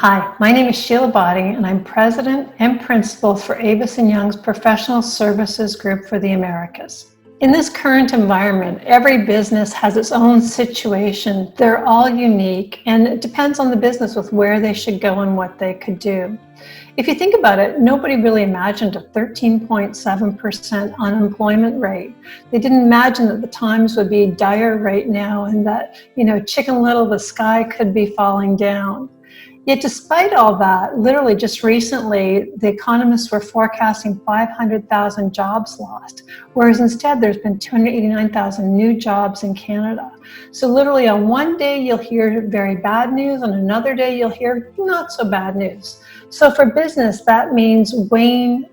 Hi, my name is Sheila Botting, and I'm President and Principal for Avison Young's Professional Services Group for the Americas. In this current environment, every business has its own situation. They're all unique, and it depends on the business with where they should go and what they could do. If you think about it, nobody really imagined a 13.7% unemployment rate. They didn't imagine that the times would be dire right now and that, Chicken Little, the sky could be falling down. Yet despite all that, literally just recently, the economists were forecasting 500,000 jobs lost, whereas instead there's been 289,000 new jobs in Canada. So literally on one day you'll hear very bad news, on another day you'll hear not so bad news. So for business, that means weighing,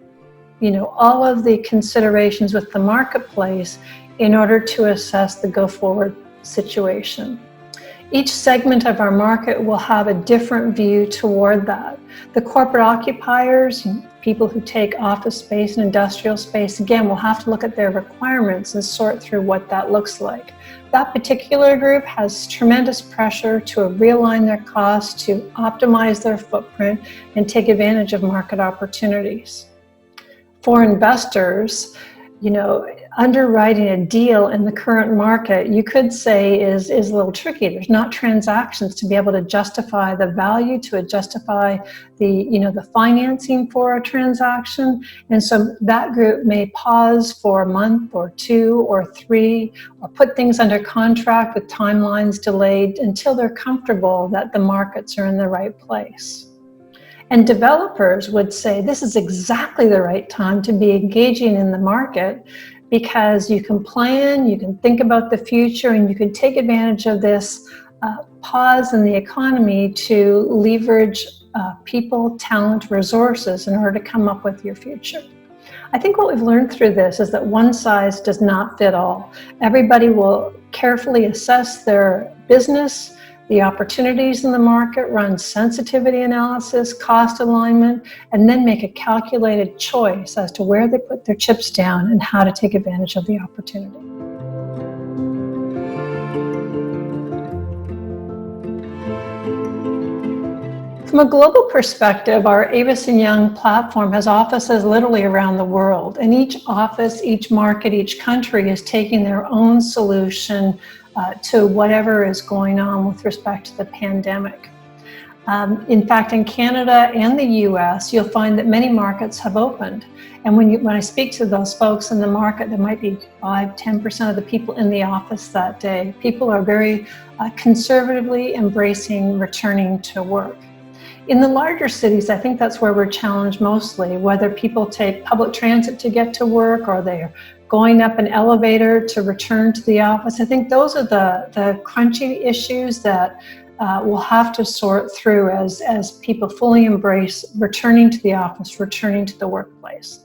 all of the considerations with the marketplace in order to assess the go-forward situation. Each segment of our market will have a different view toward that. The corporate occupiers, people who take office space and industrial space, again, will have to look at their requirements and sort through what that looks like. That particular group has tremendous pressure to realign their costs, to optimize their footprint, and take advantage of market opportunities. For investors, underwriting a deal in the current market, you could say is a little tricky. There's not transactions to be able to justify the value, to justify the financing for a transaction. And so that group may pause for a month or two or three, or put things under contract with timelines delayed until they're comfortable that the markets are in the right place. And developers would say this is exactly the right time to be engaging in the market, because you can plan, you can think about the future, and you can take advantage of this pause in the economy to leverage people, talent, resources in order to come up with your future. I think what we've learned through this is that one size does not fit all. Everybody will carefully assess their business, the opportunities in the market, run sensitivity analysis, cost alignment, and then make a calculated choice as to where they put their chips down and how to take advantage of the opportunity. From a global perspective, our Avison Young platform has offices literally around the world, and each office, each market, each country is taking their own solution to whatever is going on with respect to the pandemic. In fact, in Canada and the US, you'll find that many markets have opened. And when I speak to those folks in the market, there might be 5–10% of the people in the office that day. People are very conservatively embracing returning to work. In the larger cities, I think that's where we're challenged mostly, whether people take public transit to get to work or they're going up an elevator to return to the office. I think those are the crunchy issues that we'll have to sort through as people fully embrace returning to the office, returning to the workplace.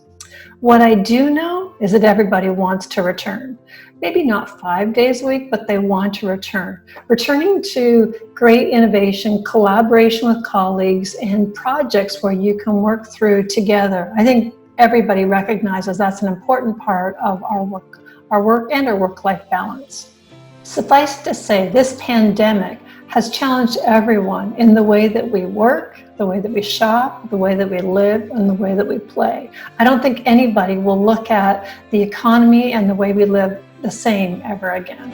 What I do know is that everybody wants to return. Maybe not 5 days a week, but they want to return. Returning to great innovation, collaboration with colleagues, and projects where you can work through together. I think everybody recognizes that's an important part of our work and our work-life balance. Suffice to say, this pandemic has challenged everyone in the way that we work, the way that we shop, the way that we live, and the way that we play. I don't think anybody will look at the economy and the way we live the same ever again.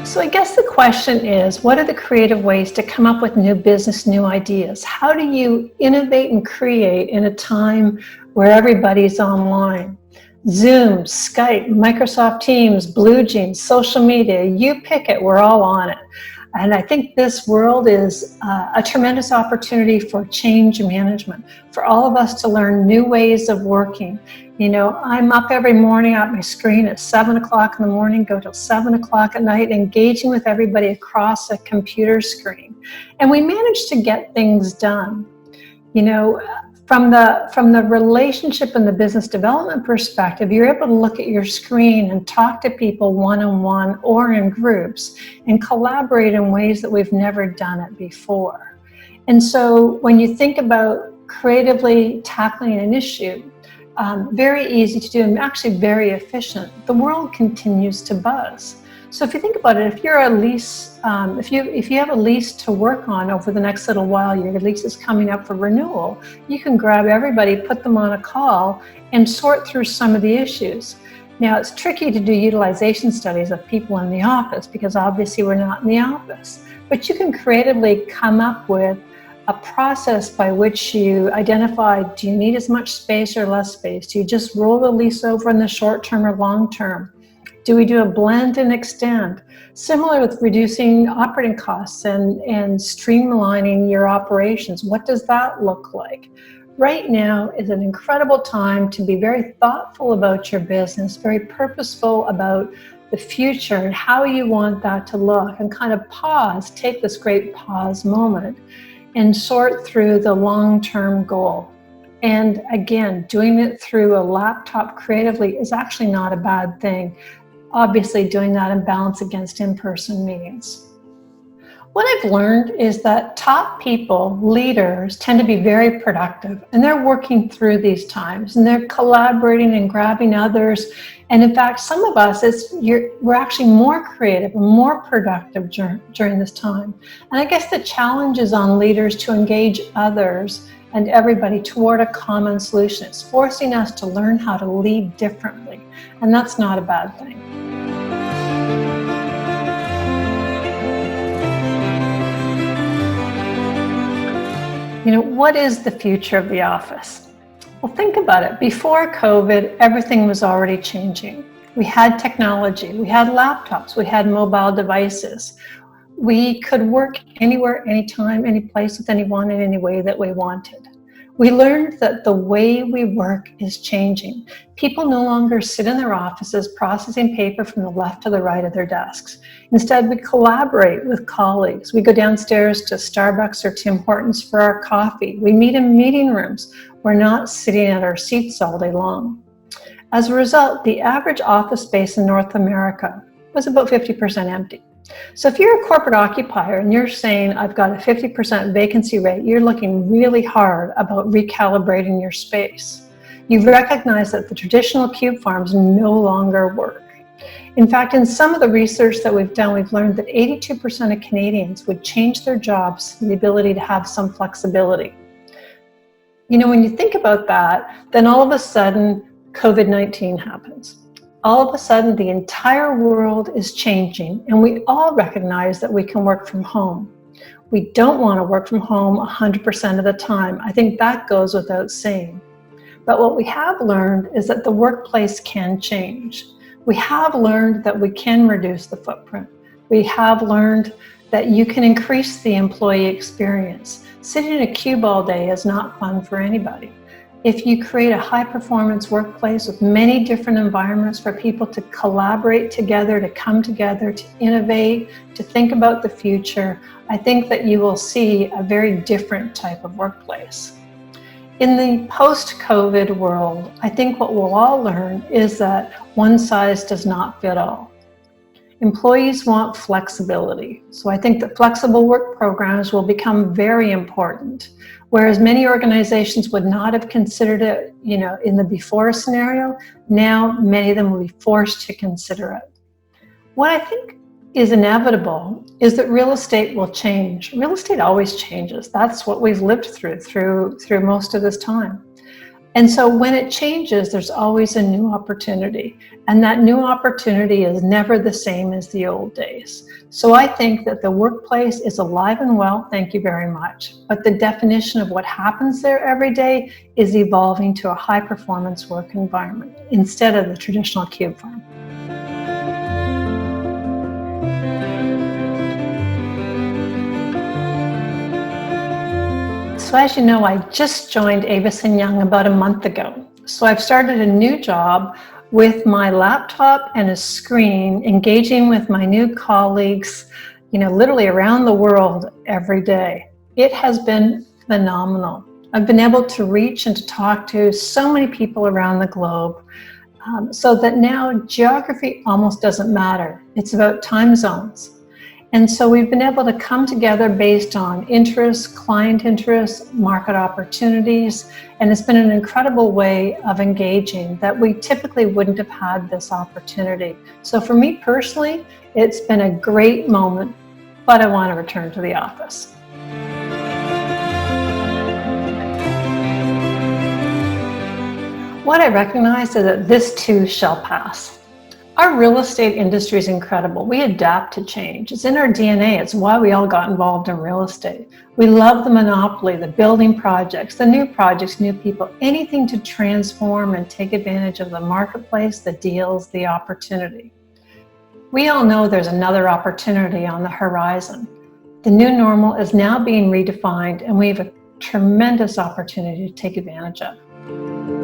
So I guess the question is, what are the creative ways to come up with new business, new ideas? How do you innovate and create in a time where everybody's online? Zoom, Skype, Microsoft Teams, Blue Jeans, social media, you pick it, we're all on it. And I think this world is a tremendous opportunity for change management, for all of us to learn new ways of working. I'm up every morning at my screen at 7 o'clock in the morning, go till 7 o'clock at night, engaging with everybody across a computer screen. And we manage to get things done. From the relationship and the business development perspective, you're able to look at your screen and talk to people one-on-one or in groups and collaborate in ways that we've never done it before. And so when you think about creatively tackling an issue, very easy to do and actually very efficient. The world continues to buzz. So if you think about it, if you're a lease, if you have a lease to work on over the next little while, your lease is coming up for renewal, you can grab everybody, put them on a call, and sort through some of the issues. Now, it's tricky to do utilization studies of people in the office because obviously we're not in the office, but you can creatively come up with a process by which you identify, do you need as much space or less space? Do you just roll the lease over in the short term or long term? Do we do a blend and extend? Similar with reducing operating costs and streamlining your operations. What does that look like? Right now is an incredible time to be very thoughtful about your business, very purposeful about the future and how you want that to look, and kind of pause, take this great pause moment and sort through the long-term goal. And again, doing it through a laptop creatively is actually not a bad thing. Obviously, doing that in balance against in-person meetings. What I've learned is that top people, leaders, tend to be very productive, and they're working through these times, and they're collaborating and grabbing others. And in fact, some of us, we're actually more creative and more productive during this time. And I guess the challenge is on leaders to engage others and everybody toward a common solution. It's forcing us to learn how to lead differently, and that's not a bad thing. You know, what is the future of the office? Well, think about it. Before COVID, everything was already changing. We had technology, we had laptops, we had mobile devices. We could work anywhere, anytime, any place with anyone in any way that we wanted. We learned that the way we work is changing. People no longer sit in their offices processing paper from the left to the right of their desks. Instead, we collaborate with colleagues. We go downstairs to Starbucks or Tim Hortons for our coffee. We meet in meeting rooms. We're not sitting at our seats all day long. As a result, the average office space in North America was about 50% empty. So if you're a corporate occupier and you're saying, I've got a 50% vacancy rate, you're looking really hard about recalibrating your space. You recognize that the traditional cube farms no longer work. In fact, in some of the research that we've done, we've learned that 82% of Canadians would change their jobs for the ability to have some flexibility. You know, when you think about that, then all of a sudden, COVID-19 happens. All of a sudden, the entire world is changing, and we all recognize that we can work from home. We don't want to work from home 100% of the time. I think that goes without saying. But what we have learned is that the workplace can change. We have learned that we can reduce the footprint. We have learned that you can increase the employee experience. Sitting in a cube all day is not fun for anybody. If you create a high-performance workplace with many different environments for people to collaborate together, to come together, to innovate, to think about the future, I think that you will see a very different type of workplace. In the post-COVID world, I think what we'll all learn is that one size does not fit all. Employees want flexibility. So I think that flexible work programs will become very important. Whereas many organizations would not have considered it, you know, in the before scenario, now many of them will be forced to consider it. What I think is inevitable is that real estate will change. Real estate always changes. That's what we've lived through most of this time. And so when it changes, there's always a new opportunity. And that new opportunity is never the same as the old days. So I think that the workplace is alive and well, thank you very much. But the definition of what happens there every day is evolving to a high-performance work environment instead of the traditional cube farm. So as you know, I just joined Avison Young about a month ago. So I've started a new job with my laptop and a screen, engaging with my new colleagues, you know, literally around the world every day. It has been phenomenal. I've been able to reach and to talk to so many people around the globe, so that now geography almost doesn't matter. It's about time zones. And so we've been able to come together based on interests, client interests, market opportunities, and it's been an incredible way of engaging that we typically wouldn't have had this opportunity. So for me personally, it's been a great moment, but I want to return to the office. What I recognize is that this too shall pass. Our real estate industry is incredible. We adapt to change. It's in our DNA. It's why we all got involved in real estate. We love the monopoly, the building projects, new people, anything to transform and take advantage of the marketplace, the deals, the opportunity. We all know there's another opportunity on the horizon. The new normal is now being redefined, and we have a tremendous opportunity to take advantage of.